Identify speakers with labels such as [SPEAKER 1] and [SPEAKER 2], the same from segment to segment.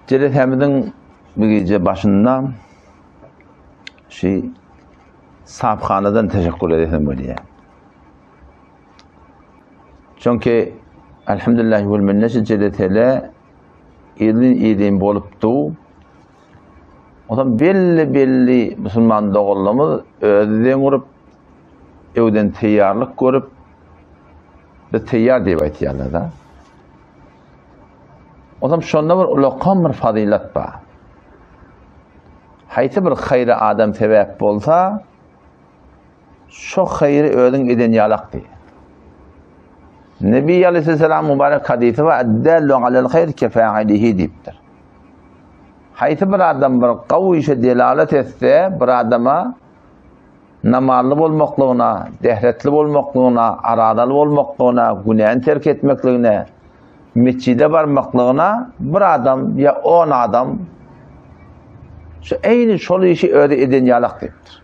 [SPEAKER 1] Cerethamidin bir gece başında sahipxanadan teşekkür edelim böyle. Çünkü elhamdülillah vel minnesi ceretele idin boluptu. O zaman belli Müslüman doğulumuz özden vurup evden teyarlık görüp de teyar deyip aytıyarlar da. O zaman şonda bir ulaqan bir fazilat var. Hayti bir hayri adam sebep bolsa şu hayri ödün eden yalak diye. Nebi Aleyhisselam mübarek hadisi var. Eddallu alel hayr kefa'ilihi deyiptir. Hayti bir adam bir qavi işe delalet etse bir adama namarlı olmaklığına, dehretli olmaklığına, aradalı olmaklığına, günahını terk etmekliğine, mescide varmaklığına bir adam ya 10 adam şu aynı şolu işi öde eden yalak deyiptir.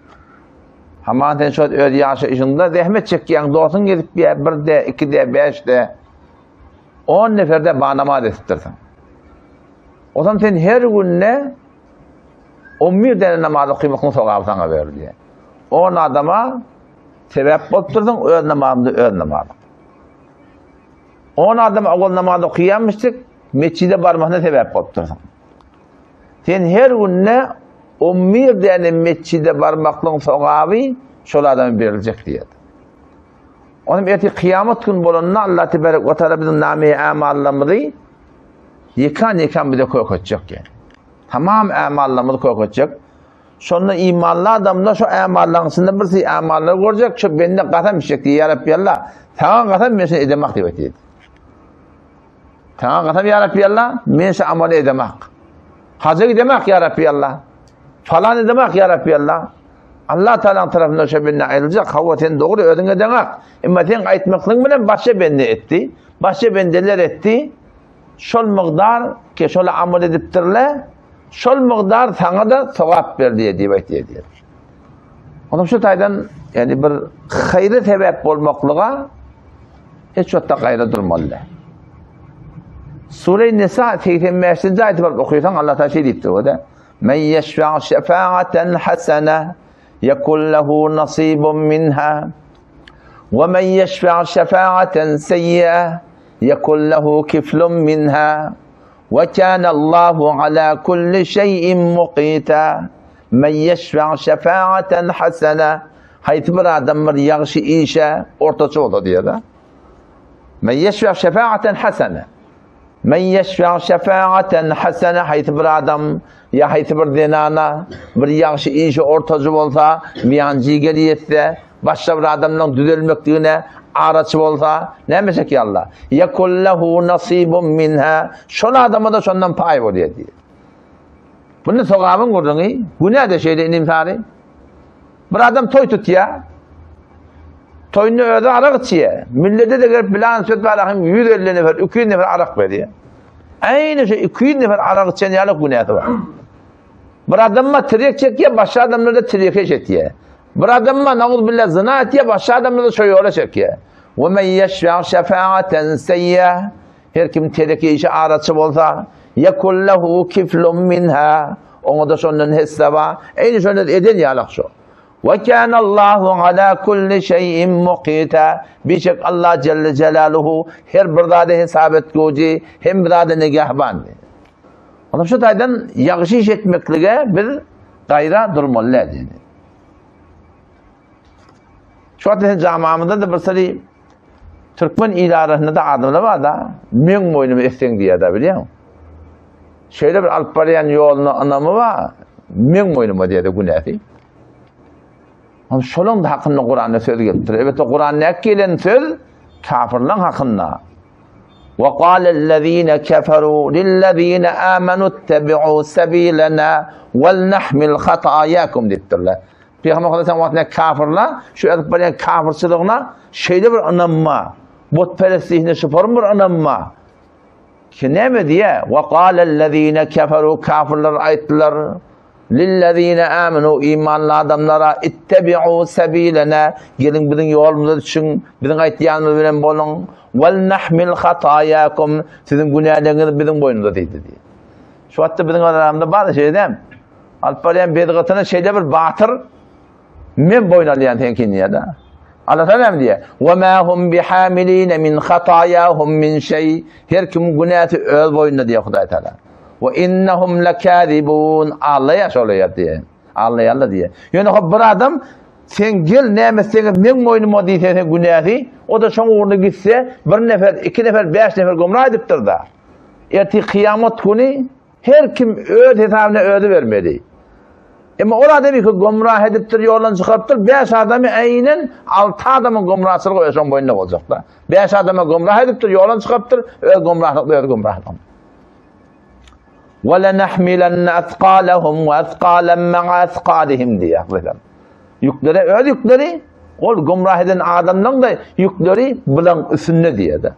[SPEAKER 1] Hamaten şu öde yaşı işinde zahmet çekken dostun gelip bir de, 2'de, 5'de 10 neferde bağnama destirsin. O zaman sen her günne 11 tane namazı kıymakını sokağı sana verir diye. 10 adama sebep boturdun, öz namazını öz namazı. 10 adam oğul namazı kıyamıştık, mescide varmasına sebep boturdun. Sen her günne 11 tane mescide varmaklığın sokağı şol adamı verilecek diye. Onun eti kıyamet gün bolunna Allah tebarek ve teala bizim nami amallarımızı yıkan bir de koyacak yani. Tamam amallarımızı koyacak. Sonra imanlı adam da şu amalların içinde birisi amalları görecek. Şu bende katam işecek diye ya Rabbi Allah. Tamam katam ben seni edemek diye dedi. Tamam katam ya Rabbi Allah. Ben seni amel edemek. Hacı edemek ya Rabbi Allah. Falan edemek ya Rabbi Allah. Allah Teala'nın tarafından şu bende ayrılacak. Hava sen doğru ödün edemek. Ama sen aytmaklığın bilen başka bende etti. Başka bendeler etti. Şol miqdar ki şol amel ediptirle. Şol miqdar sana da sevap ver diye diye. Onun şu taydan yani bir hayri sebep olmaklığa hiç yotta gayrı durmalı. Sure-i Nisa 85. ayeti var okuyorsan Allah Teala şey deyiptir o da. Men yeşfa' şefa'aten hasene yekun lehu nasibun minha ve men yeşfa' şefa'aten seyyi'e yekun lehu kiflun minha وَكَانَ اللّٰهُ عَلَى كُلِّ شَيْءٍ مُقِيتًا مَنْ يَشْفَعْ شَفَاعَةً حَسَنًا Hayti bir adam bir yaxşı işe ortaçı oldu diye de. مَنْ يَشْفَعْ شَفَاعَةً حَسَنًا مَنْ يَشْفَعْ شَفَاعَةً حَسَنًا Hayti bir adam ya hayti bir denana bir yaxşı işe ortaçı olsa miyancı geliyetse başka bir adamla düzelmekliğine araç olsa ne demeyecek ki Allah? يَكُلْ لَهُ نَصِيبٌ minha. Şol adama da şondan pay oluyor diye. Bunu sokağın gördün bu ne de şeyde inimsari? Bir adam toy tut ya. Toyunu öde arak içiyor. Millete de gelip bilan söz verahim 150 nefer, 200 nefer arak veriyor. Aynı şey 200 nefer arak içen yalık günahı var. Bir adamma tirek çekiyor, başka adamlar da tireke çekiyor. Bir adamma nağuz billah zina etiyor, başka adamlar da şöyle çekiyor. وَمَنْ يَشْفَعْ شَفَاعَةً سَيِّئَةً Her kim tereke işe araçı olsa يَكُلْ لَهُ كِفْلٌ minha. Onu da sonunun hesaba aynı şöyle eden yalak şu. وَكَانَ اللّٰهُ عَلَى كُلِّ شَيْءٍ مُقِيتًا Birçok Allah Celle Celaluhu her bir dade hesabet göğü hem bir dade negahban. Onun şu taydan yaxşı iş etmekliğe bir gayra durmalı dedi. Şu an camamında da bir sürü Türkmen ilarasında da adımlar var da men boynumu eksen diye de biliyor musun? Şöyle bir alıp barayan yolunun anlamı var. Men boynumu diye de günahı. Ama şolun da hakkında Kur'an'da söz getir. Evet o Kur'an'da gelen söz kafirlerin hakkında. وَقَالَ الَّذ۪ينَ كَفَرُوا لِلَّذ۪ينَ آمَنُوا اتَّبِعُوا سَب۪يلَنَا وَلْنَحْمِلْ خَطَايَاكُمْ deyiptirler. Peygamber Aleyhisselam kafirler şu edip barayan kafirçılığına şeyde bir anlamma. Butperestliğine şıparın bir anlamma. Ki ne mi diye? وَقَالَ الَّذ۪ينَ كَفَرُوا Kafirler ayettiler. لِلَّذ۪ينَ آمَنُوا imanlı adamlara ittebi'u sebilena gelin bizim yolumuza düşün, bizim ayettiyanımız bilen bolun. وَلْنَحْمِلْ خَطَايَاكُمْ Sizin günahlarınızı bizim boynumuza deydi diye. Şu hatta bizim aramda var şeyden. Alpariyan bedgatına şeyde bir batır men boynalayan tenkin ya da. Allah Teala diye. Ve ma hum bihamilin min hatayahum min şey. Her kim günahı öz boynuna diye Hudaý Teala. Ve innahum lekâzibûn. Allah ya söylüyor diye. Allah diye. Yani bir adam sen gel näme men boynuma diýse günahı o da şoň uğruna gitse bir nefer, iki nefer, beş nefer gomrah edipdir da. Erti kıyamet günü her kim öz hesabına ödü vermeli. Ama o adamı ki gomrah ediptir, yoldan çıkarttır, 5 adamı aynen 6 adamın gomrahçılığı ölçün boyunda olacak da. 5 adamı gomrah ediptir, yoldan çıkarttır, öz gomrahlıkla öz gomrahlıkla. وَلَنَحْمِلَنَّ أَثْقَالَهُمْ وَأَثْقَالًا مَعَ أَثْقَالِهِمْ diye. Yükleri, öz yükleri, o gomrah eden adamdan da yükleri bilen üstünde diye de.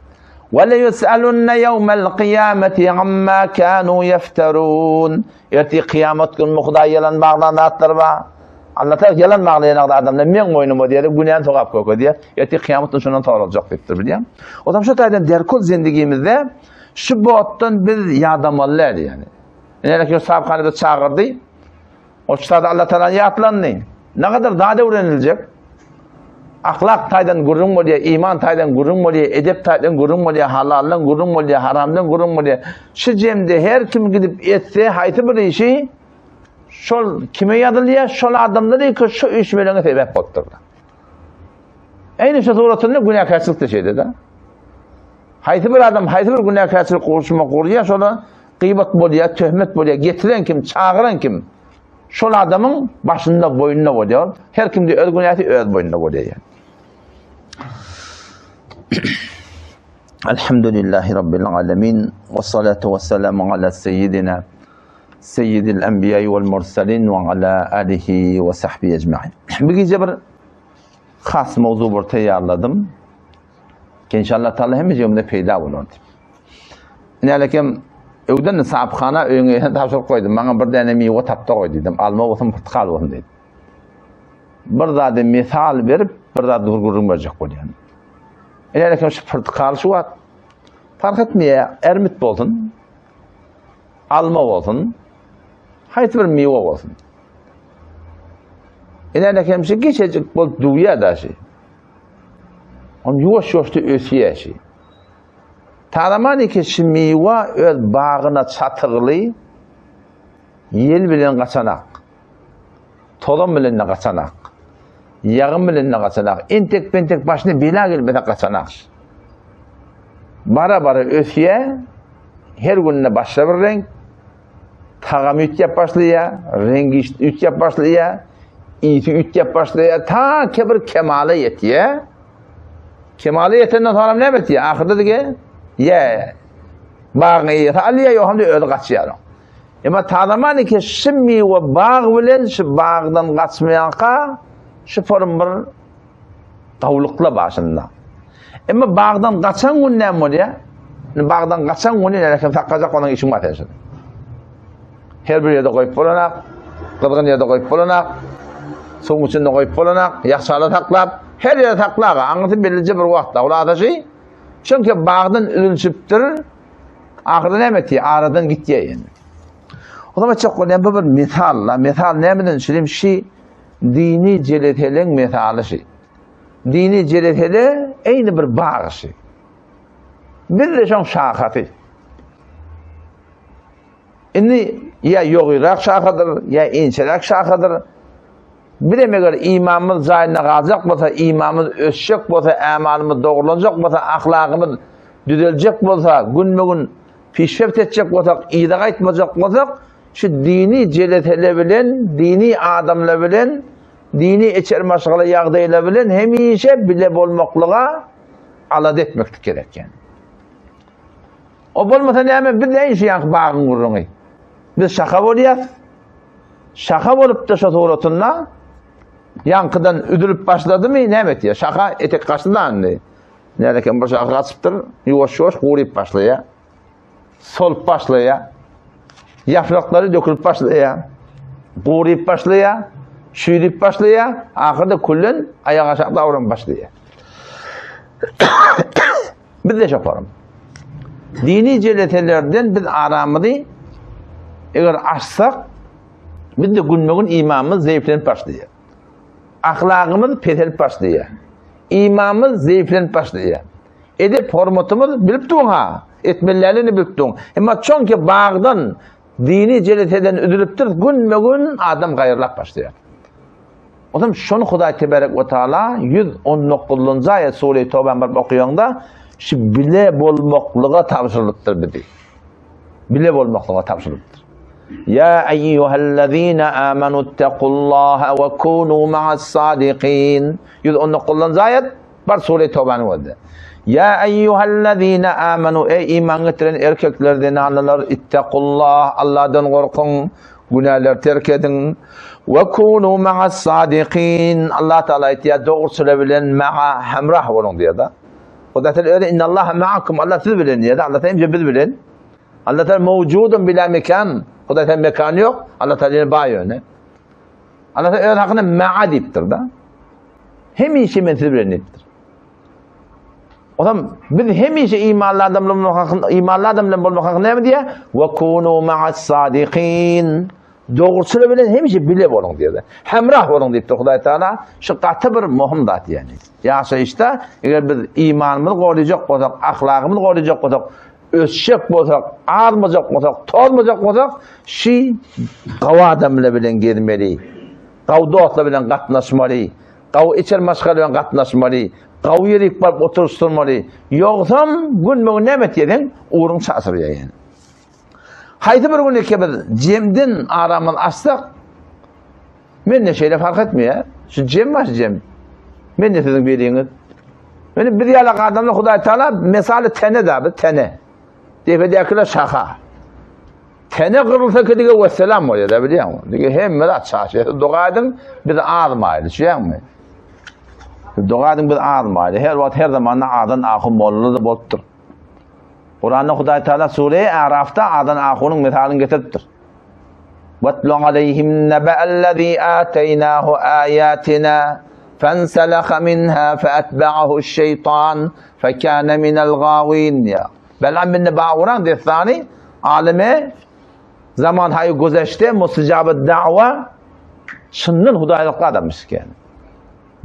[SPEAKER 1] وَلَيُسْأَلُنَّ يَوْمَ الْقِيَامَةِ عَمَّا كَانُوا يَفْتَرُونَ. Erti kıyamet günü Hudaý yalan bağlanan atlar var. Allah Teala yalan bağlayan adamlar men boynuma diye günahını sokap koyuyor diye. Erti kıyamet günü şundan sorulacak deyipdir biliyor. O zaman şu taydan derkol zindagimizde şu botdan biz yardımlar yani. Yani ki sabıkanı da çağırdı. O çıtada Allah Teala yatlandı. Ne kadar daha da öğrenilecek? Ahlak taydan gurrun bolýar, iman taydan gurrun bolýar, edep taydan gurrun bolýar, halaldan gurrun bolýar, haramdan gurrun bolýar. Şu jemde her kim gidip etse, haýsy bir işi şol kime ýadylýar, şol adamlary ki şu iş bilen sebäp bolupdyr. Eýne şu suratynda günahkarçylyk deşedi da. Haýsy bir adam, haýsy bir günahkarçylyk guruşma gurýar, şola gıybet bolýar, töhmet bolýar, getiren kim, çağıran kim? Şol adamın başında boynuna bolýar. Her kimde öz günahı öz boynuna bolýar. Elhamdülillahi Rabbil alemin. Ve salatu ve selamu ala seyyidina seyyidil enbiyayı vel mursalin ve ala alihi ve sahbihi ecma'in. Bir gece bir khas mevzu bir tayarladım. Ki inşallah Teala hem cümle peyda bolur. Nelekim öwden sahapxana öňe tapşyryk koydum. Bana bir däne mewe tapda koy dedim. Alma bolsun, portakal bolsun dedim. Bir zady misal berip, bir zady gurgurun berjek bolýan. Nelekim şu portakal şu wat. Fark etmeýär, ermit bolsun, alma bolsun, haýsy bir mewe bolsun. Nelekim şu geçecek bol duýa daşy. On ýuwaş-ýuwaş ösýär. Taramani ki şu mewa öz bağına çatırlı, yel bilen kaçanak, tolum bilen kaçanak, yağın bilen kaçanak, entek pentek başına bela gelmeden kaçanak. Bara bara ösüye, her gününe başka bir renk, tağam üt yap başlaya, rengi üt yap başlaya, iyisi üt yap başlaya, ta kebir kemale yetiye. Kemale yetenden sonra ne betiye? Ahirde de ki, ya bağını yataliye yok hem de öyle kaçıyor. Ama tadamani ki şimdi ve bağ bilen şu bağdan kaçmayanka şu form bir tavlukla başında. Ama bağdan kaçan gün ne oluyor? Bağdan kaçan gün ne lakin takacak onun işin var şimdi. Her bir yerde koyup bulanak, kırgın yerde koyup bulanak, soğuk içinde koyup bulanak, yakşalı taklap, her yerde taklap. Anlatın belirli bir vakti. Ola adaşı. Çünkü bağdan ürünçüptür, ahırda ne meti? Aradan gittiye yani. O zaman çok önemli bir misal. Misal ne bilin söyleyeyim? Şi dini celetelerin misali şey. Dini celetele aynı bir bağ şey. Bir de şun şahati. İnni ya yoğurak şahıdır, ya inçerak şahıdır. Bir de meğer imamımız zahirine kalacak olsa, imamımız ösecek olsa, emanımız doğrulanacak olsa, ahlakımız düzelecek olsa, gün be gün pişfeft edecek olsa, iyilik etmeyecek olsa, şu dini celetele bilen, dini adamla bilen, dini içer maşgala yağdayla bilen, hemişe bile bolmaklığa alad etmek gerek yani. O bolmasa ne hemen bir de işi yank bağın kurunu. Biz şaka boluyaz. Şaka bolup da şu suratınla, yankıdan üdürüp başladı mı ne evet ya şaka etek kaçından ne nereden bir şaka kaçıptır yuvaş yuvaş kuruyup başlıyor solup başlıyor yaprakları dökülüp başlıyor kuruyup başlıyor çürüyüp başlıyor ahırda kullun ayağa aşağı davran başlıyor bir de şaparım dini celetelerden biz aramızı Eğer açsak, biz de günmegün imanımız zayıflanıp başlıyor. Ahlakımız petelip başlıyor. İmanımız zayıflanıp başlıyor. Edip hormatumuz bilip durun ha. Etmelerini bilip durun. Ama çünkü bağdan, dini celeteden ödülüptür, günmegün adam gayrılap başlıyor. O zaman şunu Huday Tebarek ve Teala 119. ayet Sure-i Tevbe'den barıp okuyanda şu bile bolmaklığa tavsırlıktır bir değil. Bile bolmaklığa tavsırlıktır. Ya eyyühellezine amenu ittekullaha ve kunu ma'as sadiqin. 119. ayet bar Sure-i Tevbe'nin vardı. Ya eyyühellezine amenu ey iman getiren erkeklerden anılar ittakullah Allah'dan korkun, günahlar terk edin. Ve kunu ma'as sadiqin. Allah Teala ya doğru söyleyebilen ma'a hemrah olun diye da. O da öyle innallaha ma'akum. Allah siz bilin diye da. Allah Teala biz bilin. Allah Teala mevcudun bila mekan. O da mekan yok. Allah Teala'nın bağı ne? Allah Teala öyle hakkında ma'a deyiptir da. Hem işi men siz bilin deyiptir. O zaman biz hem işi imanlı adamla bulmak hakkında ne mi diye? Ve kunu ma'as sadiqin. Doğru söyleyebilen hem işi bile olun diye de. Hemrah olun deyip de Huday Teala şu katı bir muhim dat yani. Yasa işte eğer biz imanımızı koruyacak olsak, ahlakımızı koruyacak olsak, ölçecek olsak, ağırmayacak olsak, tolmayacak olsak, şu qav adamla bilen gelmeli, qav dostla bilen katlaşmalı, qav içer maşgal bilen katlaşmalı, qav yerik barıp oturuşturmalı. Yoksa gün nemet yedin, uğrun sasırıyor yani. Haydi bir gün ki biz cemden aramını açsak, ben ne şeyle fark etmiyor. Şu cem var cem. Ben ne sizin bildiğiniz. Yani bir yalak adamla Huday Teala mesale tene de abi, tene. Defedekile şaka. Tene kırılsa ki diye vesselam oluyor da biliyor musun? Diye hem melat şaşı. Doğaydın bir de ağırmaydı. Şey mi? Doğaydın bir de ağırmaydı. Her vakit her zaman ağdan ağın bolluğu da bolttur. Kur'an'da Huday Teala Sure-i Araf'ta adan ahunun misalini getiriptir. وَاتْلُ عَلَيْهِمْ نَبَأَ الَّذ۪ي آتَيْنَاهُ آيَاتِنَا فَانْسَلَخَ مِنْهَا فَأَتْبَعَهُ الشَّيْطَانِ فَكَانَ مِنَ الْغَاوِينَ ya. Belan bin Neba'uran destani alime zaman hayı güzeşte musicabı da'va şunun Hudaylıkla adammıştık yani.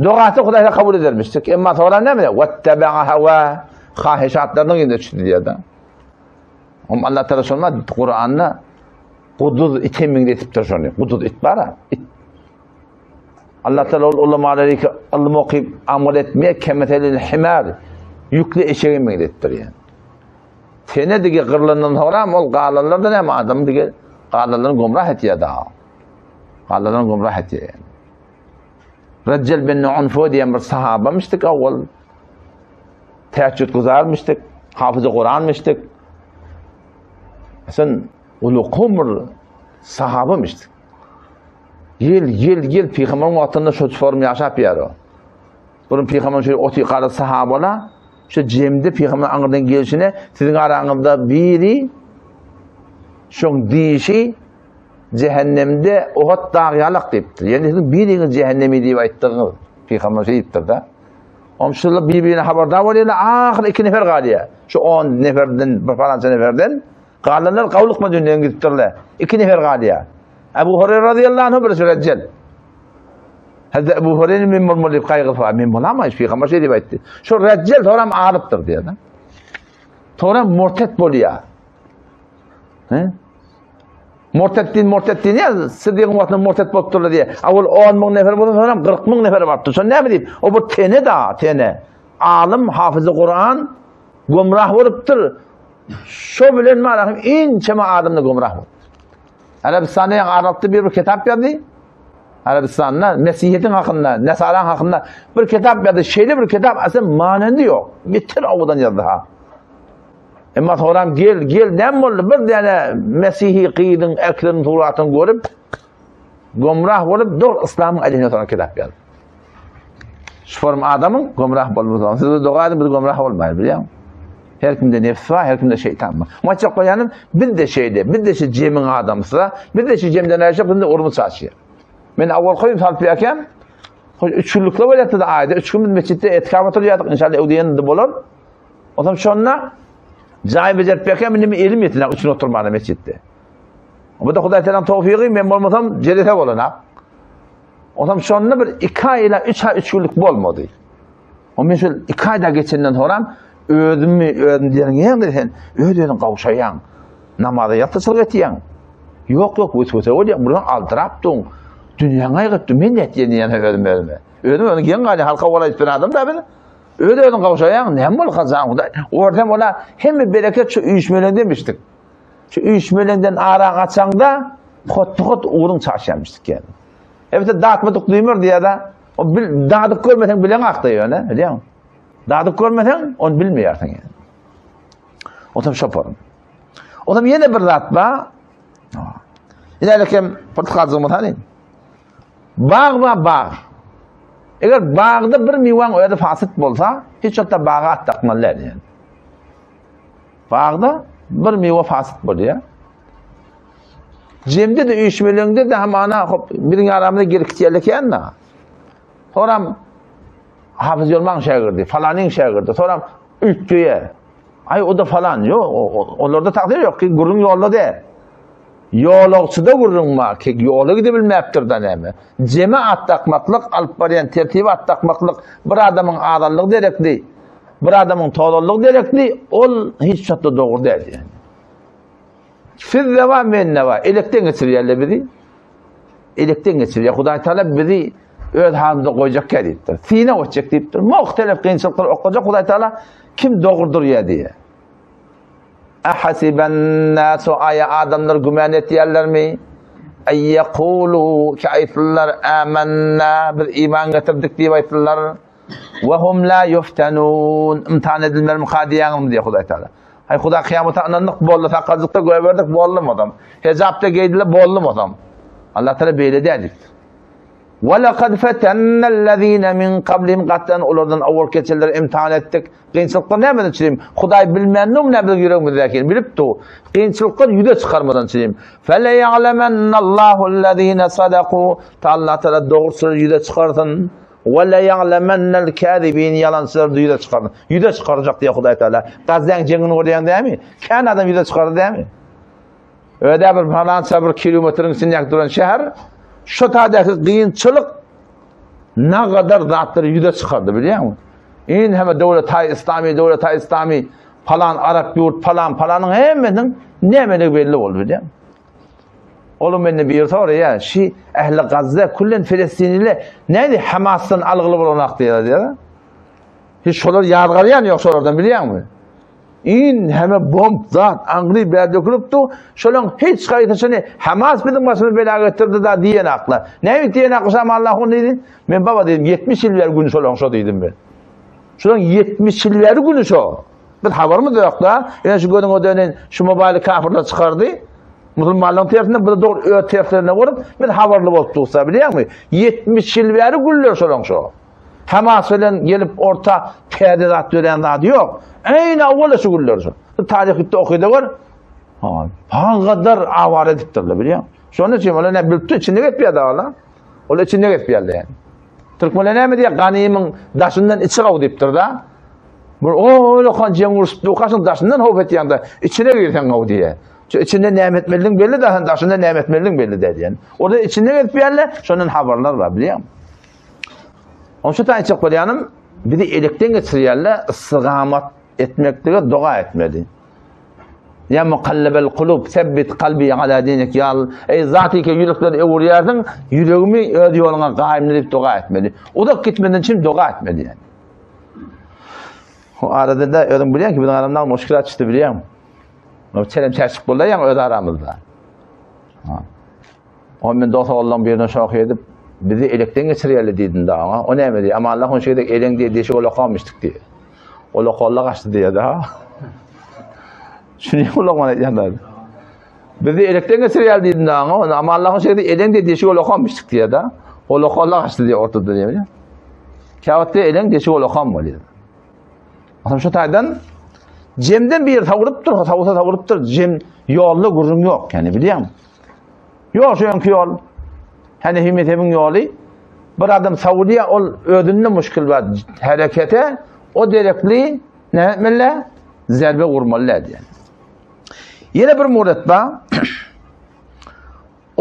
[SPEAKER 1] Doğası Hudaylıkla kabul edermiştik. Ama sonra ne mi? وَاتَّبَعَ هَوَا Kahişatlarının yine çıktı diye de. Ama Allah Teala sorma Kur'an'la kuduz itemin detiptir şunu. Kuduz it bara. It. Allah Teala ulamaları ki Allah'ım okuyup amel etmeye kemetelil himar yüklü eşeğin detiptir yani. Tene dige kırılından sonra ol qalanlardan hem adam dige qalanlarını gumrah etiyor da. Qalanlarını gumrah etiyor yani. Reccel bin Unfu diye bir sahabamıştık evvel. Teheccüd kızarmıştık, hafıza Kur'an'mıştık. Sen ulu kumur sahabamıştık. Yıl Peygamber'in vatanında şu formu yaşap yer o. Bunun Peygamber'in şöyle oti qarı sahabala, şu cemde Peygamber'in anırdan gelişine, sizin aranızda biri, şu dişi cehennemde ohat dağıyalık deyiptir. Yani sizin biriniz cehennemi deyip ayıttığınız Peygamber şey deyiptir da. Omşullar birbirine haberdar oluyorlar. Ahir 2 nefer galiya. Şu 10 neferden, bir falanca neferden. Galanlar kavlukma dönüyen gittirler. 2 nefer galiya. Ebu Hureyre radıyallahu anh birisi reccel. Hazreti Ebu Hureyre'nin min mulmulib kaygı falan. Min bulamayız. Peygamber şey diye etti. Şu reccel sonra ağrıptır diye. Sonra murtet boluyor. Murtettin ya, Sıddık'ın vaktinde murtet bolup durdu diye. Avul 10.000 nefer bulun sonra 40.000 nefer vardı. Sonra ne mi deyip? O bu tene da, tene. Alim, hafızı Kur'an, gumrah oluptur. Şu bilen malahım, inçeme adamda gumrah oluptur. Arabistan'da Arap'ta bir kitap yazdı. Arabistan'da, Mesihiyet'in hakkında, Nesara'nın hakkında bir kitap yazdı. Şeyli bir kitap, aslında manendi yok. Bitir avudan yazdı ha. Ama sonra gel ne oldu? Bir tane Mesih'i kıydın, eklerin, tuğratını görüp gumrah olup doğru İslam'ın aleyhine sonra kitap yazdı. Şu form adamın gumrah olması. Siz de doğaydın, biz gumrah olmayız biliyor musun? Her kimde nefs var, her kimde şeytan var. Ama çok koyanım, bir de şey cemin adamısa, bir de şey cemden ayışıp, bir de urmu saçıyor. Ben avval koyup salpıyarken, 3 günlükle böyle yaptı da ayda, 3 gün mescitte etkam oturuyorduk, inşallah evdiyenin de bulur. O zaman şunla, cahil becerip yakan benim elim yetilen için oturmanı mescitte. Bu da Hudaý Teala tawfiqi men bolmasam jelete bolanak. Otam şonda bir 2 ay ile 3 ay 3 günlük bolmady. O men şol 2 ayda geçenden sonra özümü diýen sen özüň gawşaýan. Namaza ýatsalyk etýän. Yok öse bolýar. Buradan aldyrapdyň. Dünýäňe gitdi. Men näçe ýene özüme. Özüm onu gen gali halka bolayıp bir adam da ben. Öyle kavşayan ne bol kazan da. Ortam ola hem bereket şu uyuşmelen demiştik. Şu uyuşmelenden ara kaçan da hot uğrun çarşamıştık yani. Evet dağıtmadık duymur diye da o dağıtık görmeden bilen aktıyor ne biliyor musun? Dağıtık görmeden onu bilmiyorsun yani. O tam şaparım. O tam yine bir zat var. Yine lekem portakalzımı hani. Bağ. Eğer bağda bir miwan öyle fasit bolsa, hiç hatta bağa attakmalar yani. Bağda bir miwa fasit bolýar. Jemde de uyuşmelende de hamana birin aramda geriktiýerleken da. Soram Hafız Yolman şagirdi, falanyň şagirdi. Soram ütçüye. Ay o da falan yo, onlarda takdir yok ki gurun yolla de. Yolagçyda gurrunma, ki yola gide bilmäpdir da näme. Cemaat takmaklyk, alyp barýan tertibat takmaklyk bir adamyň adallygy derekli, bir adamyň toğrulugy derekli, ol hiç şatda dogry däl yani. Fizzeva menneva, elekden geçirýärler bizi. Elekden geçirýär. Hudaý Taala bizi öz halymyzda goýjak diýipdir. Sine oçak diýipdir. Muhtelif kynçylyklar okajak Hudaý Taala kim dogrydyr ýa-diýe. Ahasiben nasu aya adamlar güman etýärlermi? Ayyaqulu kayfullar amanna bir iman getirdik diýip aýtdylar. Ve hum la yuftanun. İmtihan edilmeler mukadiyanım diye Hudaý Taala. Hay Huda kıyamata ananlık bollu, takazlıkta göverdik bollum adam. Hezapta geydiler bollum adam. Allah Teala böyle dedik. وَلَقَدْ فَتَنَّ الَّذ۪ينَ مِنْ قَبْلِهِمْ قَتَّنْ Onlardan avval keçerleri imtihan ettik. Kıyınçılıklar ne mi çireyim? Hudaý bilmenim ne bilip yüreğimizdekin. Bilip de kıyınçılıklar yüze çıkarmadan çireyim. فَلَيَعْلَمَنَّ اللّٰهُ الَّذ۪ينَ صَدَقُوا Allah Teala doğrusu yüze çıkartın. وَلَيَعْلَمَنَّ الْكَاذِب۪ينَ Yalansızları yüze çıkartın. Yüze çıkaracak diye Hudaý Teala. Gazden cengini orayan değil mi? Kendi adam yüze çıkardı değil mi? Öyle bir falanca bir kilometrenin içinde duran şehir şu tadaki kıyınçılık ne kadar zatları yüze çıkardı biliyor musun? İn hem devlet-i İslami falan Arap yurt falanın hemenin ne belli oldu biliyor musun? Oğlum beni bir oraya şi ehli Gazze kullen Filistinli neydi Hamas'tan algılı bulanak diye. Hiç şolar yargılayan yok şolardan biliyor musun? İn hem bomb zat angli bir dökülüptü. Şolan hiç kayıtışını Hamas bizim başımız bela getirdi da diyen akla. Ne diyen akla Allah'ın dedi? Ben baba dedim 70 yıllar günü şolan şo dedim ben. Şolan 70 yıllar günü şo. Bir haber mi yok da? Yani şu gördüğün o dönen şu mobaylı kafirler çıkardı. Müslümanların tarafından bu da doğru öt taraflarına vurup bir haberli bolup tutsa biliyor musun? 70 yılları güller şolan şo. Hamas bilen gelip orta tehdit veren adı yok. Eyni avvala şu güller şo. Tarihte okuyda var. Ha kadar avar ediptirler biliyor musun? Şonun için öyle ne bildi içinde getmiyor da Allah. Öyle içinde getmiyor yani. Türkmenler ne mi diye ganimin daşından içi kav deyiptir da. O öyle kan cemursup dukaşın daşından hop et yanında içine girsen kav diye. İçinde nimetmelin belli de daşında nimetmelin belli dedi yani. Orada içinde getmiyorlar. Şunun haberler var biliyor musun? Onun için tane çok yanım bir de elekten geçiriyerler ıstigamet etmekte dua etmedi. Ya mukallebel kulub sebbit kalbi ala dinik ya ey zati ki yürekleri evriyerdin yüreğimi öz yoluna kaim edip dua etmedi. O da gitmeden şimdi dua etmedi yani. O arada da öyle biliyor ki bizim aramdan müşkilat çıktı biliyor musun? O çelem çarşık buldu ya öyle aramızda. O ben dost Allah'ın birine şok edip bizi elekten geçiriyerler dedin daha ama o ne mi diye ama Allah onun şeyde elen diye deşik ola kalmıştık diye. Ola kolla kaçtı diye daha. Şunu ola bana yanlar. Bizi elekten geçiriyerler dedin daha ama Allah onun şeyde elen diye deşik ola kalmıştık diye daha. Ola kolla kaçtı diye ortada diye biliyor. Kağıtta elen deşik ola kalmalıydı. Ama şu taydan cemden bir tavurup dur. Cem yollu gurrum yok yani biliyor musun? Yok şu anki yol. Hani himmetemin yolu bir adam Saudiya ol ödünlü müşkil var harekete o derekli ne etmeli? Zerbe vurmalı yani. Yine bir murat var.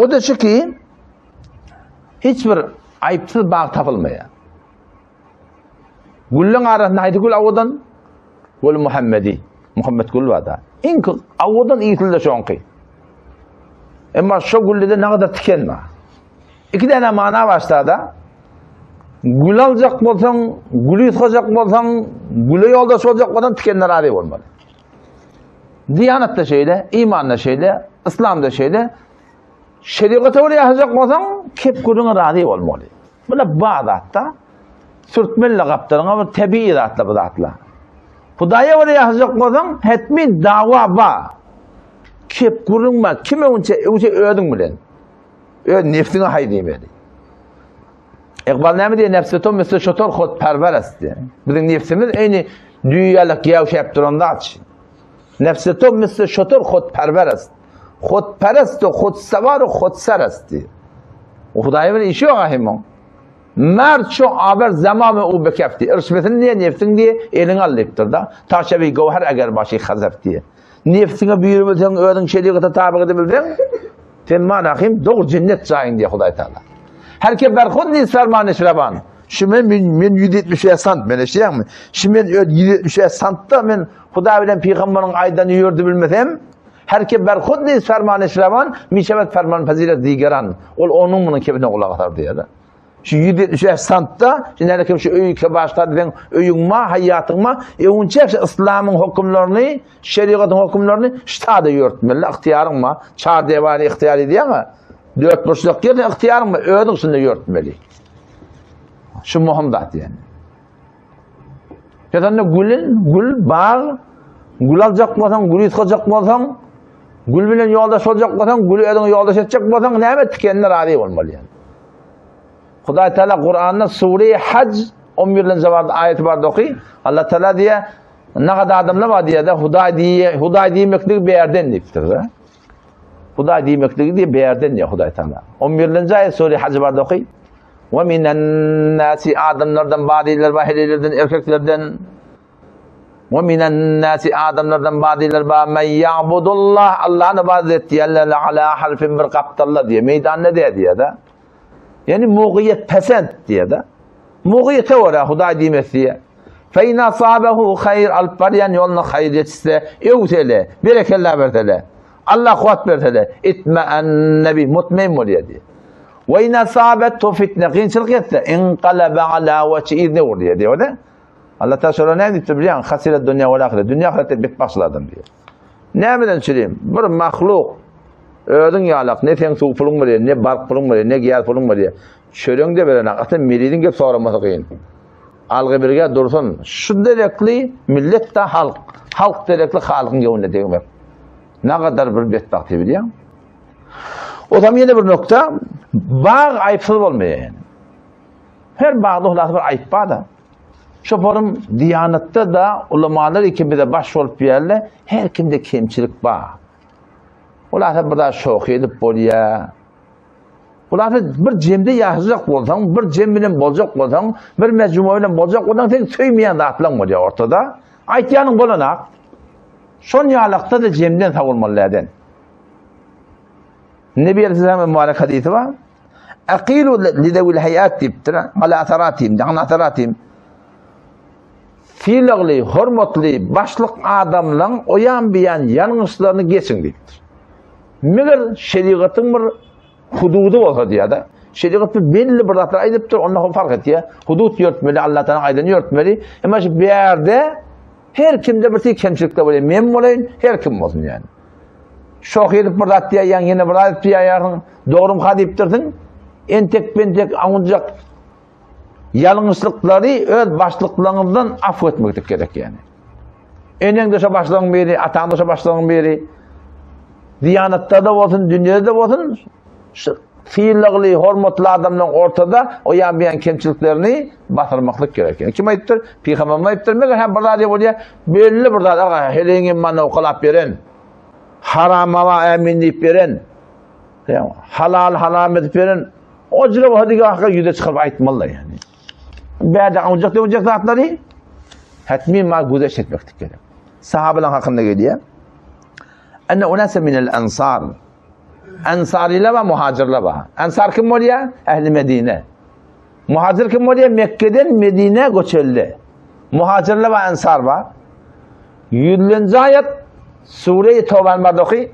[SPEAKER 1] O da şu ki hiçbir ayıpsız bağ tapılmaya. Gülün arasında haydi gül avudan gül Muhammedi. Muhammed gül vada. İnki avudan iyitilde şonki. Ama şu güllüde ne kadar tikenme. İki tane mana başladı. Gül alacak bolsan, gülü yutacak bolsan, gülü yoldaş olacak bolsan tikenler arayı olmalı. Diyanet de şeyle, iman da şeyle, İslam da şeyle, şeriatı oraya yazacak bolsan, kep gülüne arayı olmalı. Böyle bağdatta, sürtmeli kaptarına bir tebii zatla bu zatla. Hudaya oraya yazacak bolsan, hetmi dava ba. Kep gülüne kime unce ödün bilen. Nefsine haydiyim. İkbal ne diye nefsetom mesela şotor xodperver است. Bizim nefsimiz aynı dünyalık yavşayıp duranda aç. Nefsetom mesela şotor xodperver است. Xodperest و خودسوار و خودسر است. O Hudayımın işi o ahimon. Mert şu haber zamanı o bekefti. Irşmetin diye nefsin diye elini alıptır da. Taşevi gavher eğer başı hazaf diye. Nefsine büyürmesen ödün şeriatı tabi edebilsen. Temma rahim doğru cennet cahin diye Huday Teala. Herkes berkod değil ferman şiraban. Şimdi ben 170 sant ben eşeğim mi? Şimdi ben 170 santta ben Huda bilen peygamberin aydan yürüdü bilmesem. Herkes berkod değil ferman şiraban. Mişevet ferman fazilet digeran. Onun bunun kebine kulak atar diye de. Şu 170 santta şimdi herkes şu öyüke başladı ben öyünma hayatınma onca İslam'ın hükümlerini şeriatın hükümlerini ştada yürütmeli ihtiyarın mı? Çağ devanı ihtiyarı diye ama 4 boşluk yerine ihtiyarın mı? Ödün üstünde yürütmeli. Şu muhamdat yani. Kesinlikle gül bağ, gül alacak bolsan, gül yutacak bolsan, gül bilen yoldaş olacak bolsan, gül ödün yoldaş edecek bolsan, neyme tikenler adi olmalı yani. Huday Teala Kur'an'da Sure-i Hac 11. zavarda ayeti var doki. Allah Teala diye ne kadar adamlar var diye de Huday diyemeklik bir yerden deyiptir. Huday diyemeklik diye bir yerden diye Huday Teala. 11. ayet Sure-i Hac var doki. Ve minen nasi adamlardan badiler vahililerden erkeklerden ve minen nasi adamlardan badiler men ya'budullah Allah'ın ibadet diye ala harfin bir kaptallah diye meydan ne diye de. Yani muğiyet pesent diye de. Muğiyete ora Huday diyemez diye. Fe in asabehu hayr alparyan yoluna hayır yetişse evtele, berekellah vertele. Allah kuvvet vertele. İtme'enne bi mutmain oluyor diye. Ve in asabethu fitne kıyınçılık etse inqalabe ala veçi ne oluyor diye. Allah Teala sonra ne diyor biliyor musun? Hasiret dünya ve ahiret. Dünya ahirette bit başladım diyor. Ne bileyim söyleyeyim? Bir mahluk ödün yalak, ne sen su pulun var ne bark pulun var ne giyal pulun var şöyle de veren akıtın miridin gibi soğraması kıyın. Algı birge dursun. Şu derekli millet de halk. Halk derekli halkın gevinde demek. Ne kadar bir bedbahtı biliyor musun? O zaman yine bir nokta, bağ ayıpsız olmuyor yani. Her bağda olası bir ayıp bağ da. Şoförüm diyanette de ulamalar ikimde başrol bir yerle her kimde kemçilik bağ. Ular burada şoq edip bolya. Ular bir cemde yazacak bolsan, bir cem bilen bolacak bolsan, bir mecmua bilen bolacak bolsan sen söymeyen zatlan bolya ortada. Aytyanın bolanak. Şon yalakta da cemden savulmalılardan. Nebi Aleyhisselam'ın mübarek hadisi var. Aqilu lidevil hayat diptir. Ala ataratim, dağın ataratim. Fiilagli, hormatli, başlık adamla oyan biyan yanlışlarını geçin diptir. Meğer şeriatın bir hududu olsa diye de şeriatı belli bir zatlar aydıptır, onunla fark et ya. Hudut yörtmeli, Allah'tan aydan yörtmeli. Ama bir yerde her kimde bir kemçilikte böyle memnun olayın, her kim olsun yani. Şok edip bir zat diye yan yine bir zat diye yarın doğrum hadiptirdin. Entek pentek anılacak yanlışlıkları öz başlıklarınızdan affetmek gerek yani. Enen dışa başlığın biri, atan dışa başlığın biri, Diyanette de olsun, dünyada da olsun, fiilli, hormatlı adamların ortada o yanmayan kemçiliklerini batırmaklık gerekiyor. Kim ayıptır? Peygamber ayıptır. Meğer hem burada diye oluyor, belli burada, helin bana okulap verin, harama emin deyip verin, halal halam edip verin, o cırı bu hadi yüze çıkarıp ayıtmalı yani. Beyde olacak zatları, hatmi ma güzeş etmektik gerek. Sahabeler hakkında geliyor. أن أناسا من الأنصار Ensariler ve muhacirler var. Ensar kim oluyor? Ehli Medine. Muhacir kim oluyor? Mekke'den Medine göçeldi. Muhacirler ve ensar var. 100. ayet Sure-i Tevbe'nin bardoki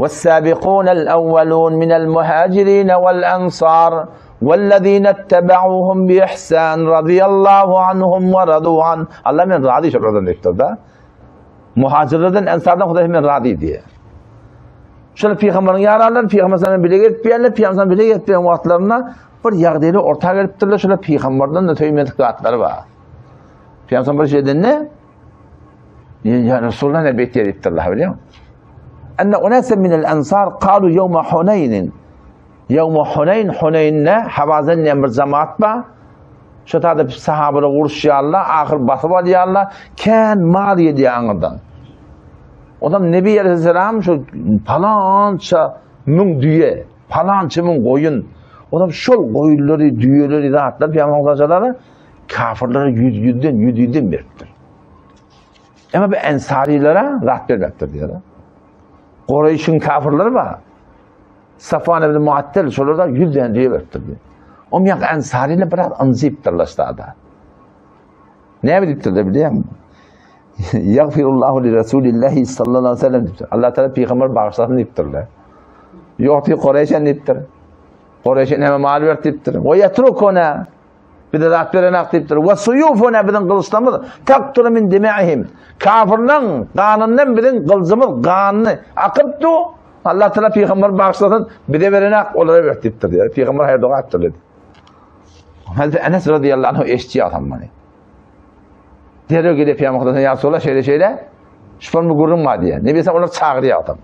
[SPEAKER 1] وَالسَّابِقُونَ الْأَوَّلُونَ مِنَ الْمُهَاجِرِينَ وَالْأَنصَارِ وَالَّذ۪ينَ اتَّبَعُوهُمْ بِإِحْسَانٍ رَضِيَ اللّٰهُ عَنْهُمْ وَرَضُوا عَنْهُ Allah men razı şuradan diktir da. Muhacirlerden, ensardan Huday men razı diye. Şöyle Peygamber'in yararları, Peygamber'den bile gitmeyenler, Peygamber'den bile gitmeyen vaatlarına bir yağdayla ortaya geliptirler. Şöyle Peygamber'den de töymedik vaatları var. Peygamber'den bir şeyden ne? Ya Resulullah ne bekliyor diptirler biliyor musun? Enne unâsen minel ensar kâlu yevme Huneynin. Yevme Huneyn, Huneyn'ne Havazen'le bir cemaat var. Şu tadı sahabıla vuruşuyorlar, ahir basıp alıyorlar. Ken mal yediği anıdan. Adam Nebi Aleyhisselam şu falanca mün düye, falanca mün koyun. Adam şol koyunları, düyeleri rahatlar, peygamberleri kafirlere yüzden veriptir. Ama bu ensarilere rahat vermektir diyorlar. Kureyş'in kafirleri var. Safvan ibn Muattel şolarda yüzden diye veriptir diyor. O yak ensariyle biraz anziptirler da. Ne biliptir biliyor musun? Yagfirullahu li Resulillahi sallallahu aleyhi ve sellem diptir. Allah Teala peygamber bağışlasın diptirler. Yok ki Kureyş'en diptir. Kureyş'en hemen mal ver diptir. Ve yetrukuna bir de rahat verenek diptir. Ve suyufuna birden kılıçlamız takturu min dema'ihim. Kafirlerin kanından birden kılıcımız kanını akıptı. Allah Teala peygamber bağışlasın bir de verenek onlara ver diptir diyor. Peygamber her dua ettirdi. Hazreti Enes radıyallahu anh eşçi adam bana. Diyor ki de Peygamber ya Resulallah şeyle şüphem bir gurrum var diye. Ne bilsem onlar çağırıyor adam.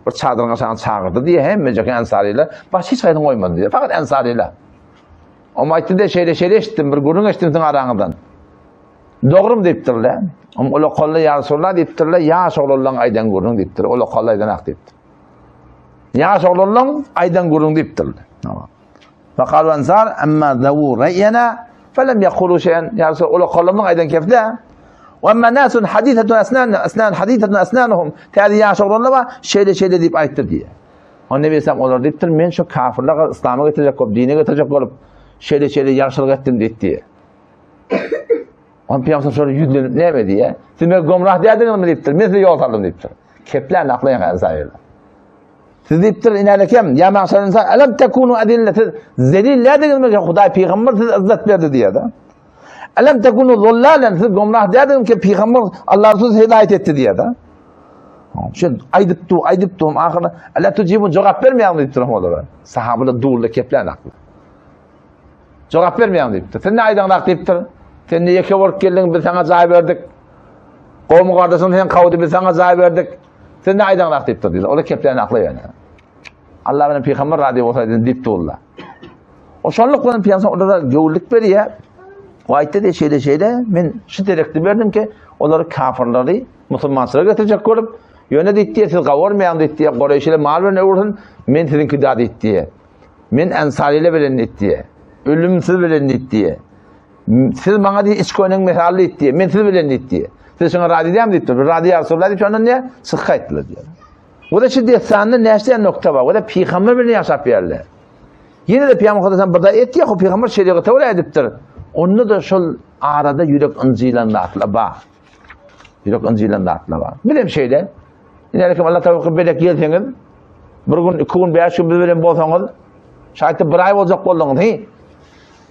[SPEAKER 1] Bir çadırına sana çağırdı diye hem mecek ensariyle baş hiç haydan koymadı diye. Fakat ensariyle. Ama ayette de şeyle eşittim bir gurrun eşittim senin aranıdan. Doğrum deyiptirler. Ama ola kolla ya Resulallah deyiptirler. Ya şoğlullahın aydan gurrun deyiptir. Ola kolla aydan ak deyiptir. Ya şoğlullahın aydan gurrun deyiptirler. Tamam. Fakalu ensar amma zavu reyyena felem yakulu şeyen. Ya Resulallah ola kollamın aydan kefle. وَاَمَّا نَاسٌ حَدِيثَةٌ أَسْنَانُهُمْ Teyze ya şoğlullah'a var şeyle deyip ayıttır diye. O ne bilsem olur deyiptir. Men şu kafirler İslam'a getirecek olup, dine getirecek olup şeyle yaşlılık ettim deyip diye. Onun peygamber sonra yüzlenip ne mi diye. Siz beni gomrah derdiniz mi deyiptir. Men size yol saldım deyiptir. Kepler naklayan ensayırlar. Siz deyiptir inalekem. Ya mağşar insan. Alam tekunu adille. Siz zelillerdiniz mi? Huday peygamber size izzet verdi diye de. Alam tekunu zollalen. Siz gomrah derdiniz ki peygamber Allah Resulü hidayet etti diye de. Şimdi aydıptum ahırda. Allah tucibun cevap vermeyen deyiptir. Sahabıla doğrula kepler naklı. Cevap vermeyen deyiptir. Sen ne aydan naklı deyiptir? Sen niye ki varıp geldin biz sana zayi verdik. Kovmu kardeşin sen kavdu biz sana zayi verdik. Sen ne aydan naklı deyiptir diyorlar. O da keplerin aklı yani. Allah benim peygamber radyo olsaydı deyipti Allah. O şonluk benim peygamber orada gövürlük veriyor. O ayette de şeyde ben şu direkti verdim ki onları kafirleri Müslümanlara getirecek olup yöne deyip diye siz kavurmayan deyip diye Kureyş'le mal verin vurun men sizinki daha deyip diye. Men ensariyle verin deyip diye. Ölümsüz verin deyip diye. Siz bana diye iç koyunun mesalli deyip diye. Men siz verin deyip diye. Siz şuna radyo diyem deyip diye. Radyo Resulullah deyip ondan niye? Sıkka ettiler diyor. O da şimdi efsanında neşleyen nokta var. O da peygamber birini yaşap yerler. Yine de peygamber kadar burada et ya o peygamber şeriatı tevle ediptir. Onu da şu arada yürek ıncıyla dağıtla bak. Yürek ıncıyla dağıtla bak. Bir de bir şeyde. İnelekim Allah tabi belek gelseniz. Bir gün, 2 gün, 5 gün birbirine bolsanız. Şayet bir ay olacak oldunuz.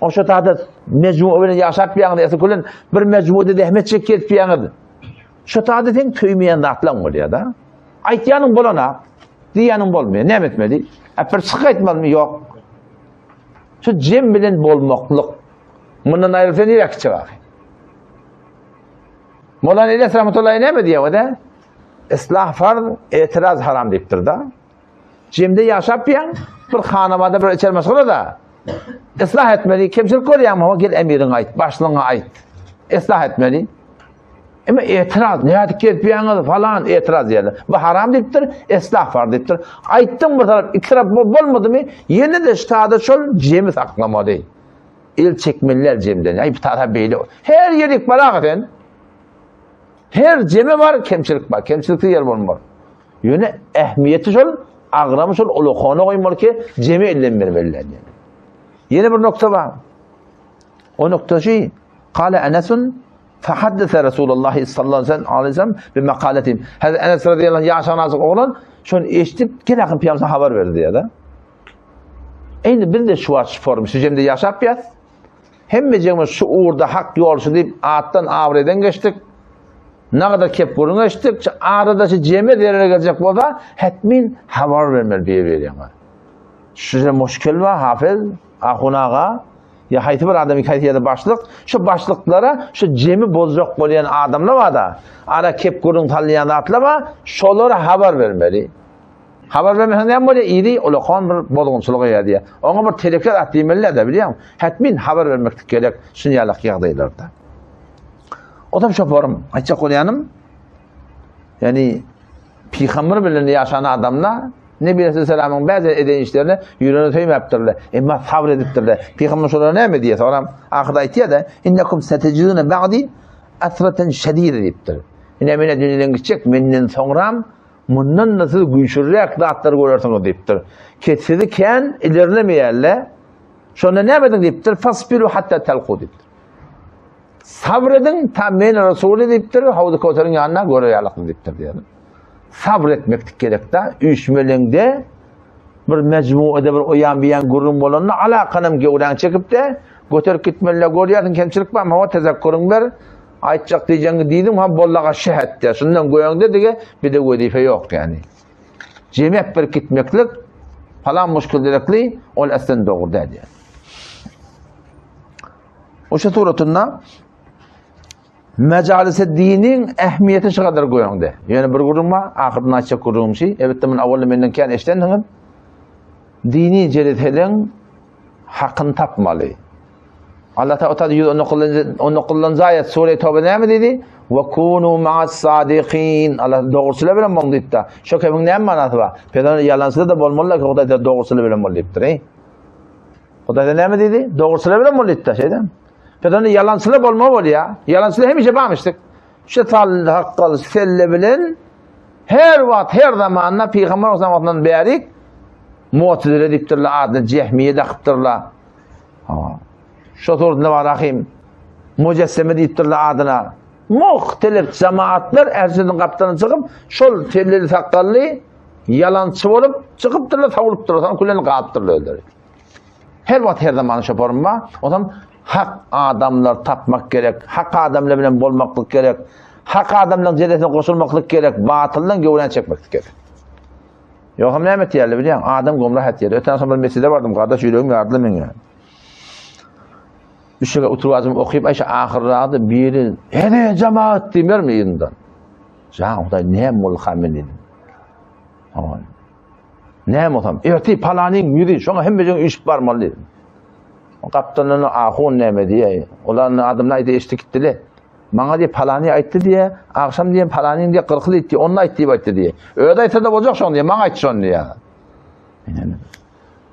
[SPEAKER 1] O şu tadı mecmu öyle yaşat bir yanında eskilen bir mecmuda dehmet çekip bir yanında. Şu tadı sen tüymeyen dağıtlan oluyor da. Aytyanın bolana, diyanın bolmuyor. Ne etmedi? Bir sık etmedi mi? Yok. Şu cem bilen bolmakluk. Bundan ayrılsa ne yakıcı var? Molan İlyas rahmetullahi ne mi diyor o da? İslah farz, itiraz haram deyiptir da. Cemde yaşap yan, bir hanamada bir içer meşgul da. İslah etmeli, kimselik koruyor ama o gel emirin ait, başlığına ait. İslah etmeli. Ama itiraz, ne yadık ki etmeyenler falan itiraz yerler. Bu haram deyiptir, islah farz deyiptir. Aittin bir taraf, iki taraf olmadı mı? Yine de ştada şol cemi saklamalı. İl çekmeliler cemden. Ay bir taraf böyle. Her yerik var hakikaten. Her cemi var, kemçilik var. Kemçilikli yer var. Yine ehmiyeti şol Ağramış ol ulukona koymalı ki cemi ellenmeli. Yeni bir nokta var. O nokta şey, kâle Enes'un fehaddese Resulullah sallallahu aleyhi ve sellem bir makaletihim. Hazreti Enes radıyallahu anh yaşanan azık oğlan şunu eşitip gene yakın piyamsına haber verdi diye de. Aynı bir de şu var formu. Sücemde yaşap yaz. Hem becemiz şu uğurda hak yolcu deyip ağıttan avreden geçtik. Ne kadar kep burun geçtik. Ağrıda şu cemi derine gelecek bu da hetmin haber vermeli bir veriyor. Şöyle müşkil var hafız. Ahunağa. Ya hayti bir adam hikayeti başlık. Şu başlıklara şu cemi bozacak olayan adamlar var da. Ara kep burun tanıyan atlama. Şolara haber vermeli. Haber vermesen ne böyle iri ulukan bir bozgunçuluğa ya diye. Ona bir telefon atayımlar da biliyor musun? Hetmin haber vermek gerek şunyalık yağdaylarda. O da şoförüm. Açık olayanım. Yani Peygamber bilen yaşanan adamlar Nebi Aleyhisselam'ın bazı eden işlerine yüreğine tüyüm yaptırırlar. Ama sabrediptirler. Peygamber şöyle ne mi diye soram. Ahirde ayetiye de innekum setecûne ba'di asraten şedîde deyiptir. Yine emine dünyadan gidecek. Menden sonram bundan nasıl güçlürek dağıtları görürsünüz deyiptir. Kesilirken ilerlemeyerle sonra ne yapedin deyiptir. Fasbiru hatta telku deyiptir. Sabredin tam men Resulü deyiptir. Havuz Kavser'in yanına göre yalıklı deyiptir diyelim. Sabretmek gerek de üçmelinde bir mecmuada bir oyan biyan gurum bolanla alakanım gevran çekip de götürüp gitmelle görüyorsun kemçilik var ama o tezekkürün ver aytacak diyeceğini dedim ha bollağa şehet de şundan koyan dediği bir de vadife yok yani. Cemiyet bir gitmeklik falan müşkildelikli ol aslında doğru dedi. O şu suratında Mecalise dinin ehmiyeti şu kadar koyan de. Yani bir kurum var, ahirden açacak kurum şey. Evet de ben avvalı menden kendi eşlendim. Dini cerithelin hakkını tapmalı. Allah Teala onu kullanıcı ayet Sure-i Tevbe'de ne dedi? وَكُونُوا مَعَ الصَّادِقِينَ Allah doğrusuyla bilen bunu deyip de. Şu kebin ne manası var? Peygamber yalansıyla da bolmalı ki o da doğrusuyla bilen bunu deyiptir. O da ne mi dedi? Doğrusuyla bilen bunu deyip de şeyden. Peygamber yalansıyla bolma ol ya. Yalansıyla hem işe bağmıştık. Şu tal hakkı selle bilen her vaat her zamanla Peygamber o zamandan beri mu'tezile ediptirler adını cehmiye dakıptırlar. Şu sorduğunda var rahim mücesseme deyiptirler adına. Muhtelif cemaatler ersinin kaptanı çıkıp şol telleli sakkallı yalancı olup çıkıptırlar savuruptırlar. Sana kullanı kaptırlar. Her vaat her zaman şaparım var. O zaman hak adamlar tapmak gerek. Hak adamla bilen bolmaklık gerek. Hak adamla cedetine koşulmaklık gerek. Batıldan gövren çekmek gerek. Yok hem ne emet yerli biliyor musun? Adam gomrah et yerli. Öten sonra bir mesele vardım. Kardeş yüreğim yardım edin yani. Bir şey oturvazım okuyup ayşe ahirradı biri hede cemaat demer mi yerinden? Can o da ne mulkamin dedim. Aman. Ne muhtam? Evet palanin müri. Şuna hem bir iş var mı dedim. O kaptanın ahun ne diye. Onların adımlar da eşlik ettiler. Bana diye palani ayttı diye. Akşam diye palanin diye kırkılı etti. Onun ayttı diye. Öyle ayttı da olacak şunu diye. Bana ayttı şunu diye.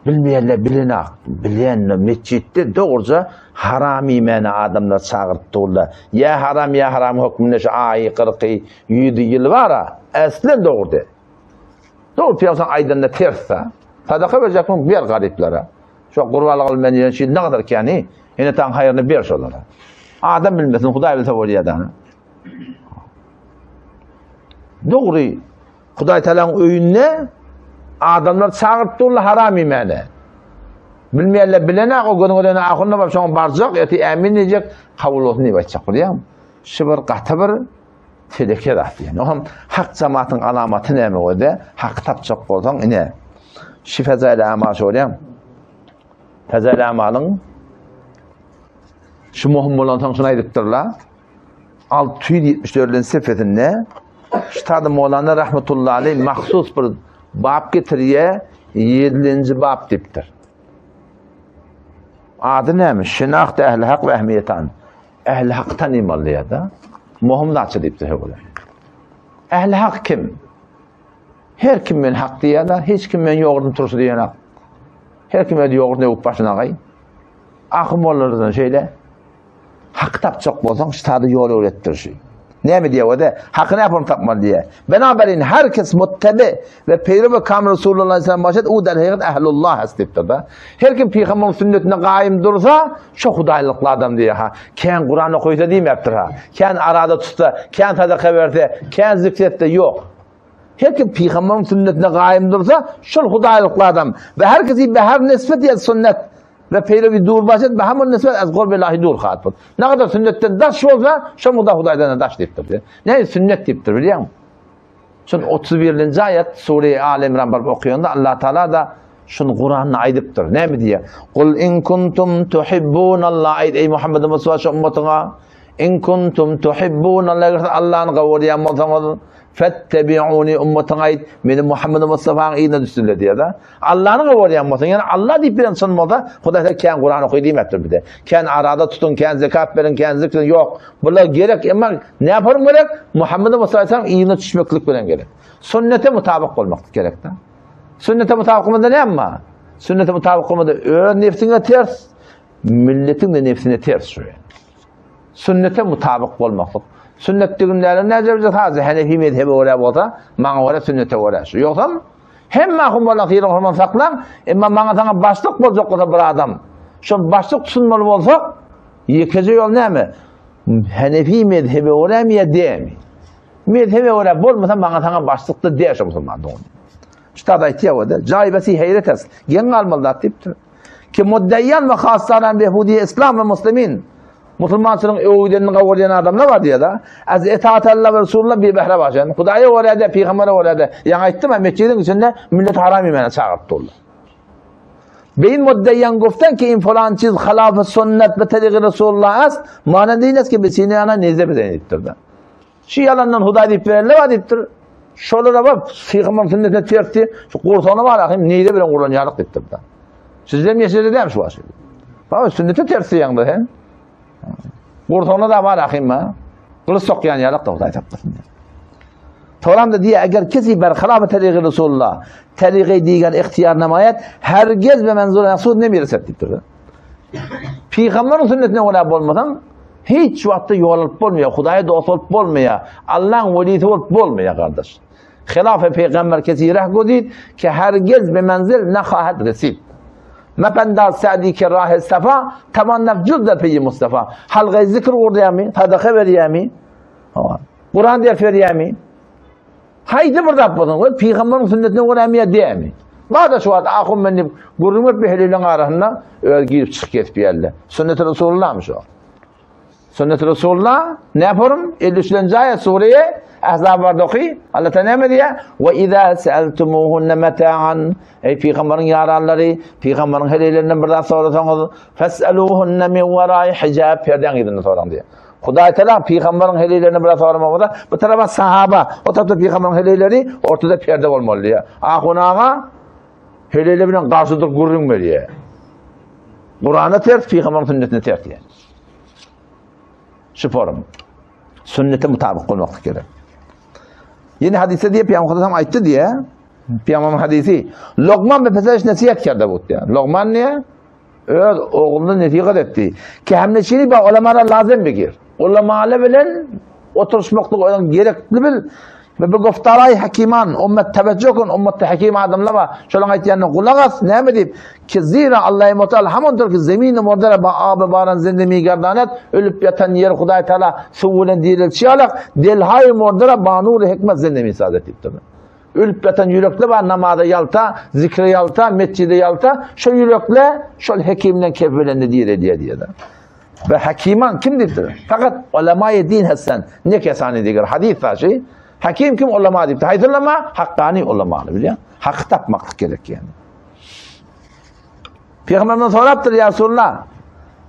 [SPEAKER 1] Bilmeyenler bilinak. Bilenler mescitte doğruca harami mene adamlar çağırttılar. Ya haram hükmüne şu ayı 47 yıl var ha. Aslen doğru de. Doğru piyasan aydınla tersse. Sadaka verecek mi? Bir gariplere. Şu kurbalık olmayan şey ne kadar ki yani. Yine tan hayırını bir şey onlara. Adam bilmesin. Huday bilse var yadan. Doğru. Huday Teala'nın öyünne adamlar çağırttılar haram imene. Bilmeyenler bilene o günün ödene ahunna bak şuna barcak yati emin diyecek kabul olsun diye bakacak biliyor musun? Şu bir kahtabır teleke rahat yani. O hak cemaatin alamatı ne mi o da? Hak tapacak olsan yine. Şu fezayla amal söyleyeyim. Fezayla amalın şu muhim olan şuna ediptirler. 674'ün sefetinde Üstad-ı Mevlana rahmetullahi aleyh mahsus bir bab getiriye 7. bab diptir. Adı neymiş? Şinaht ehli hak ve ehmiyetan. Ehli hak tanımalı ya da. Muhim da diptir. Ehli hak kim? Her kimin hak diyene, hiç kimin yoğurdun turşu diyene. Her kimin yoğurdun yok başına kay. Akım olurdan şeyle. Hak tapacak olsan, üstadı yol öğrettir şey. Ne mi diye o da? Hakkını yapalım tapmalı diye. Beraberin herkes muttebe ve peygamber Kamil Resulullah Aleyhisselam başladı. O da hakikat ehlullah istiptir da. Her kim peygamberin sünnetine kaim dursa şu hudaylıklı adam diye ha. Ken Kur'an okuysa değil mi yaptır ha? Ken arada tutsa, ken sadaka verse, ken zikrette yok. Her kim peygamberin sünnetine kaim dursa şu hudaylıklı adam. Ve herkesi her nispet ya sünnet ve peygamber dur başladı. Ve hemen nispet az gurbillahi dur khatır. Ne kadar sünnetten daş olsa şu muda hudaydan daş deyiptir. Ne sünnet deyiptir biliyor musun? Çünkü 31. ayet Sure-i Ali İmran barb okuyanda Allah Teala da şunu Kur'an'la aydıptır. Ne mi diye? Kul in kuntum tuhibbunallah ayet ey Muhammed Mustafa şu ummetine in kuntum tuhibbunallah Allah'ın kavliya muhammedin fettebi'uni ummetine ayet benim Muhammed Mustafa'nın iyine düştüler diye de Allah'ın kavliya muhammedin yani Allah deyip bilen sonunda Hudayda ken Kur'an okuy demektir bir de. Ken arada tutun, ken zekat verin, ken zikrin yok. Bunlar gerek ama ne yaparım gerek? Muhammed Mustafa'nın iyine düşmeklik bilen gerek. Sünnete mutabık olmak gerek de. Sünnete mutabık olmadı ne ama? Sünnete mutabık olmadı nefsine ters, milletin de nefsine ters şu. Sünnete mutabık olmaklık. Sünnet düğünlerin ne derece taze Hanefi mezhebi oraya olsa, bana oraya sünnete oraya. Yoksa hem mahkum olan khiyarın horman saklan, ama bana sana başlık olacak olsa bir adam. Şu başlık sunmalı olsa, yıkıcı yol ne mi? Hanefi mezhebi oraya mı ya değil mi? Mezhebi oraya olmasa bana sana başlıkta değil şu musulman doğru. Üstad aytiye o da. Caibesi hayret es. Gen almalı deyiptir. Ki muddeyyan ve khassaran behudiye İslam ve Müslümin. Müslümanların öğüdlerini kavurlayan adamlar var diye da. Az itaat Allah ve Resulullah bir behre başlayan. Kudaya orada, Peygamber'e orada. Yani ayttim ben mescidin içinde millet haram imana çağırttı Allah. Beyin muddeyyan guftan ki in falan çiz halaf-ı sünnet ve tariq-i Resulullah az. Mana deyiniz ki besini ana nezle bir denettir da. Şu yalandan huday deyip verenler var deyiptir. Şöyle bak, Peygamber sünnetine terti, şu kursana var akım, neyde bilen kullanıyarlık deyiptir da. Sizler mi yaşayacak değil mi şu aşırı? Bak, sünnete terti yandı he. Kursana da var akım ha. Kılıç sokuyan yarlık da huday taptır. Toram da diye, eğer kesi berhalaf tariq-i Resulullah, tariq-i diğer ihtiyar namayet, herkes ve menzul yaksud ne mireset deyiptir da. Peygamberin sünnetine olab olmadan, hiç vakti yol alıp olmuyor, Hudaya dost olup olmuyor, Allah'ın velisi olup olmuyor kardeş. Hilaf-ı Peygamber kesireh godid ki herkes bir menzil nekhahet resid. Mependar sadi ki rah-ı sefa, tamannaf cüzde peyi Mustafa. Halgı zikr orada mi? Sadaka veriyor mi? Kur'an ders veriyor mi? Haydi burada yapmadın. Peygamberin sünnetine uğramaya diye mi? Bana şu an aklım benim gururmet bir helilin arasında girip çık bir yerle. Sünnet-i Resulullah'mış o. Sünnet-i Resulullah ne yaparım? 53. ayet Suriye Ahzab vardı okuy. Allah Teala ne diye? Ve izâ se'eltumuhunne meta'an ey Peygamberin yararları, Peygamberin helilerinden bir daha sorasanız fes'eluhunne min verâi hicab perden gidin soran diye. Huday Teala Peygamberin helilerinden bir daha soramamadı. Bu tarafa sahaba, o tarafta Peygamberin helileri ortada perde olmalı diye. Ahunağa helilerine karşıdır gurrun veriyor. Kur'an'a ters, Peygamberin sünnetine ters diye. Şuforum. Sünnete mutabık olmak gerek. Yeni hadise diye Peygamber ayıttı diye. Peygamber hadisi. Lokman ve peseş nasihat kerdi bu diye. Lokman niye? Evet, oğlunu nasihat etti. Ki hem neşini bak ulemara lazım bir. Ulema'la bilen oturuşmaklık gerekli bil. Ve bu goftaray hakiman, ümmet teveccühün, ümmette hakim adamlar var. Şöyle ayetlerine kulak as, ne mi deyip? Ki zira Allah-u Muteala hamındır ki zemini mordara bağ bağıran zindemi gerdanet, ölüp yatan yer Huday Teala suvulen diril çiyalak, delhay mordara bağnur hikmet zindemi saadet ettir. Ölüp yatan yürekli var, namada yalta, zikre yalta, mescide yalta, şu yürekle, şu hekimle kefirlendi diye de. Ve hakiman kimdir? Fakat ulema-i din hessen, ne kesani diğer hadis taşı, hakim kim ulema deyip hayır ulema hakkani ulemalı biliyor. Hak tapmak gerek yani. Peygamberden soraptır ya Resulullah.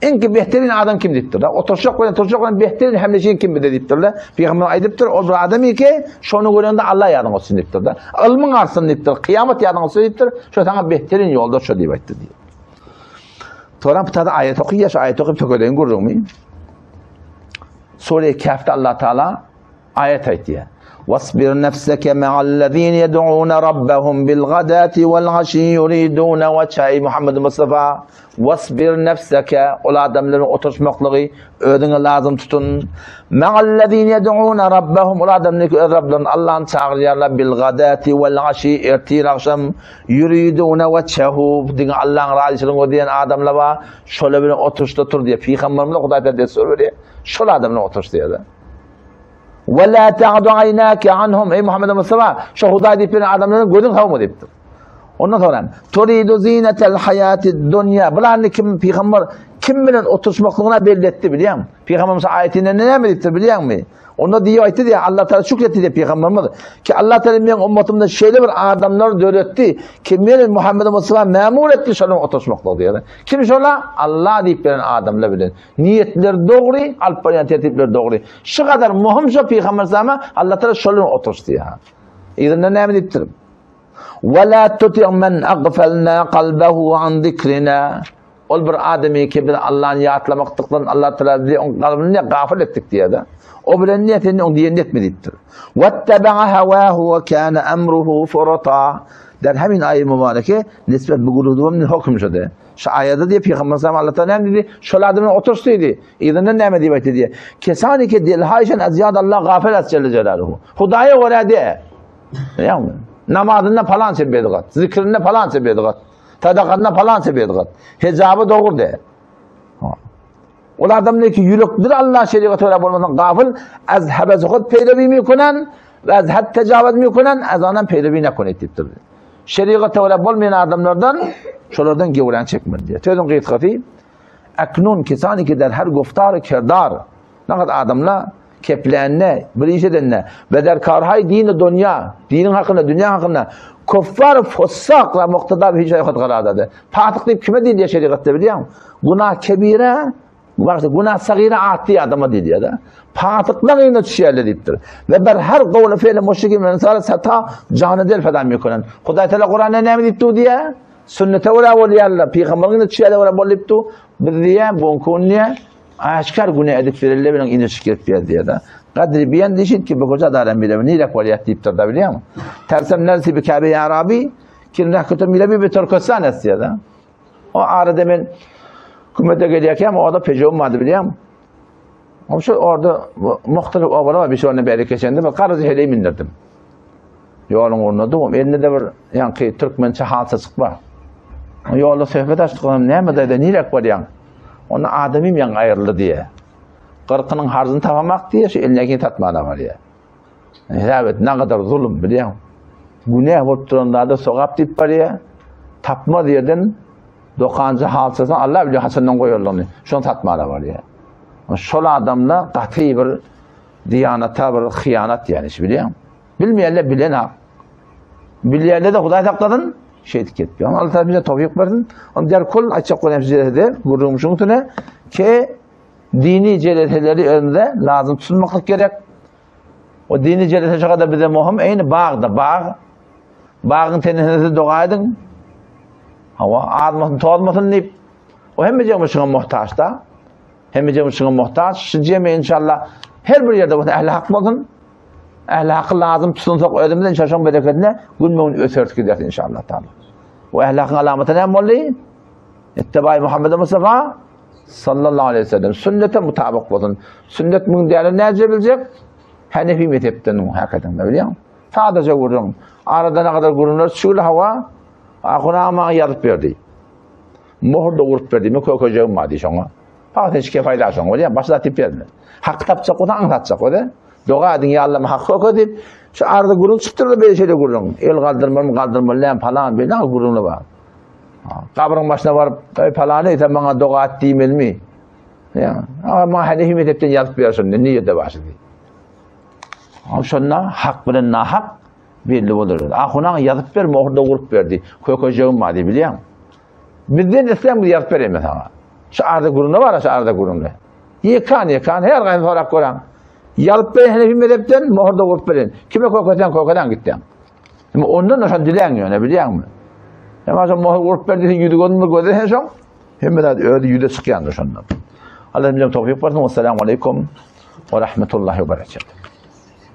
[SPEAKER 1] En ki behterin adam kim deyiptir da? Oturacak olan behterin hemleşin kim deyiptir da? Peygamber aydıptır. O bir adam ki şunu görende Allah yardım olsun deyiptir da. Ilmın arsın deyiptir. Kıyamet yardım olsun deyiptir. Şu sana behterin yolda şu deyip ayıttı diye. Sonra bu tadı ayet okuyuyor. Şu ayet okuyup tökeleyin görür müyüm? Sure-i Kehf'te Allah Teala ayet ayet diye. واصبر نفسك مع الذين يدعون ربهم بالغداة والعشي يريدون وجه محمد Mustafa واصبر نفسك ol adamların oturuşmaklığı ödüne lazım tutun. Ma'allezine yed'un rabbahum ol adamların Rabb'dan Allah'ın çağırıyorlar bil gadati vel aşi ertir akşam yuridun vecehu din Allah'ın razılığını diyen adamlar var. Şöyle bir oturuşta tur diye Peygamberimiz Hudayda de söylüyor. Şöyle adamla oturuş diyor da. Ve la ta'du aynaka anhum ey Muhammed Mustafa şu Hudayda bir adamların gözün havmu deyiptir. Ondan sonra turidu zinetel hayatid dunya. Bularni kim Peygamber kim bilen oturuşmaklığına belli etti biliyor musun? Peygamberimiz ayetinde ne demektir biliyor musun? Onda diyor ayeti diye Allah Teala şükretti diye Peygamberimiz ki Allah Teala benim ümmetimde şöyle bir adamlar öğretti ki benim Muhammed Mustafa memur etti şöyle oturuşmaklığı diyor. Kim şöyle? Allah deyip veren adamla bilen. Niyetler doğru, alp tertipler doğru. Şu kadar mühim şu Peygamberimiz ama Allah Teala şöyle oturuştu ya. İzinde ne demektir? وَلَا تُطِعْ مَنْ أَغْفَلْنَا قَلْبَهُ عَنْ ذِكْرِنَا Ol bir ademi ki bir Allah'ın yatlamaktıktan Allah Teala diye onun kalbini gafil ettik diye de. O bilen niyetini onu diye niyetmediktir. وَاتَّبَعَ هَوَاهُ وَكَانَ أَمْرُهُ فُرَطًا Der hemin ayet mübareke nispet bu gurudum hükmüce de. Şu ayette diye Peygamber sallallahu aleyhi ve sellem dedi. Şöyle adamın otursaydı. İzinde ne medibet diye. Kesani ki dil hayşen aziyad Allah gafil et Celle Celaluhu. Hudaya göre de. Yani namazında falan sebebidir. Zikrinde falan sebebidir. Sadakatında falan sebebidir. Hecabı doğru de. O adam ne ki yürektir Allah şeriatı öyle olmadan gafil az habezukut peyrevi mi kunan ve az had tecavüz mi kunan az anan peyrevi ne kunettir. Şeriatı öyle olmayan adamlardan şolardan gevren çekmedi diye. Tözün gıytkati aknun kesani ki der her guftar kirdar ne kadar adamla keplenne, bir iş edenle ve der karhay dini dünya, dinin hakkında, dünya hakkında kuffar fussakla muktedar bir hicayet karardadır. Patık deyip kime değil diye şeriatta biliyor musun? Günah kebire, günah sagire atti adama değil ya da. Patıklar yine düşerli deyiptir. Ve ber her kavlu feyle müşrikin ve ensarı sata canı del fedam yekunen. Kuday Teala Kur'an'da ne mi deyipti diye? Sünnete ula oliyalla, Peygamber'in de düşerli ula bolipti. Bir diye, bunkunniye, aşkar günah edip verirle bilen inir şikayet bir diye de. Kadri biyen dişit ki bu koca daren bile niyle koliyat deyiptir da biliyor musun? Tersem neresi bir Kabe-i Arabi ki rahkutum bile bir Türkistan estiyor da. O arada ben kümete geliyken o da Peugeot'um vardı biliyor musun? Ama şu orada muhtelif ovalar var bir şey onu beri geçendi ve karıcı heleyi indirdim. Yolun uğruna elinde de bir yani Türkmençe halsa çıkma. Yolda sohbet açtık ne mi dedi niyle koliyat? Onu adamım yan ayrıldı diye. Kırkının harzını tapamak diye şu elindeki tatmana var ya. Evet ne kadar zulüm biliyor musun? Günah vurtturanlarda sokap deyip var ya. Tapma diyeden dokancı halsasın Allah biliyor Hasan'dan koyuyorlar. Şunu tatmana var ya. Şöyle adamla katı bir diyanata bir hıyanat yani biliyor musun? Bilmeyenler bilen ha. Bileyenler de Huday takladın. Şeydik etmiyor. Allah Teala bize tevfik versin. Onun diğer kol açık olan hemşirede vurulmuşun tüne ki dini celeteleri önünde lazım tutulmak gerek. O dini celete çok da bize muhim. Aynı bağda bağ. Bağın teninizi doğaydın. Hava ağzmasın, toğalmasın deyip. O hem becemuşuna muhtaç da. Hem becemuşuna muhtaç. Şıcıyeme inşallah her bir yerde bu ehli hak olsun. Ehli hakkı lazım tutunsak ödümden şaşan bereketine gülmeğin ösört gider inşallah. O ehli hakkın alametine ne molli? İttibai Muhammed Mustafa sallallahu aleyhi ve sellem sünnete mutabık olun. Sünnet bunun değerli nerede bilecek? Hanefi mezhepten hakikaten biliyor musun? Sadece vurun. Arada ne kadar vurunlar şöyle hava akuna ama yazıp verdi. Muhur da vurup verdi. Mi koyacağım maddi şuna. Fakat hiç kefayda şuna. Öyle başta tip verdi. Hak tapacak o da anlatacak o da. Doğa edin ya Allah'ım hakkı oku deyip şu arada gurun çıktır da böyle şeyle gurun. El kaldırmalı lan falan böyle ne gurunlu var. Kabrın başına varıp falanı ise bana doğa ettiğim ilmi. Ama Hanefi mezhepten yazıp veriyorsun. Niye de başladı? Ama şunla hak bilen nahak belli olur. Ahuna yazıp verme orada vurup verdi. Koyacağım maddi biliyor musun? Bizden İslam gibi yazıp veremez ama. Şu arada gurunlu var ya şu arada gurunlu. Yekan her gayet olarak Kur'an. Yazıp veren Hanefi mezhepten orada vurup verin. Kime koyacağım gitti. Ama ondan da şu dileniyor ne biliyor musun? Ama sen muhur vurup verdiğin yüdük onu da gördün sen. Hem de öyle yüde sıkıyandı şundan. Allah'ım tevfik versin. Vesselamu aleyküm ve rahmetullahi ve berekatuhu.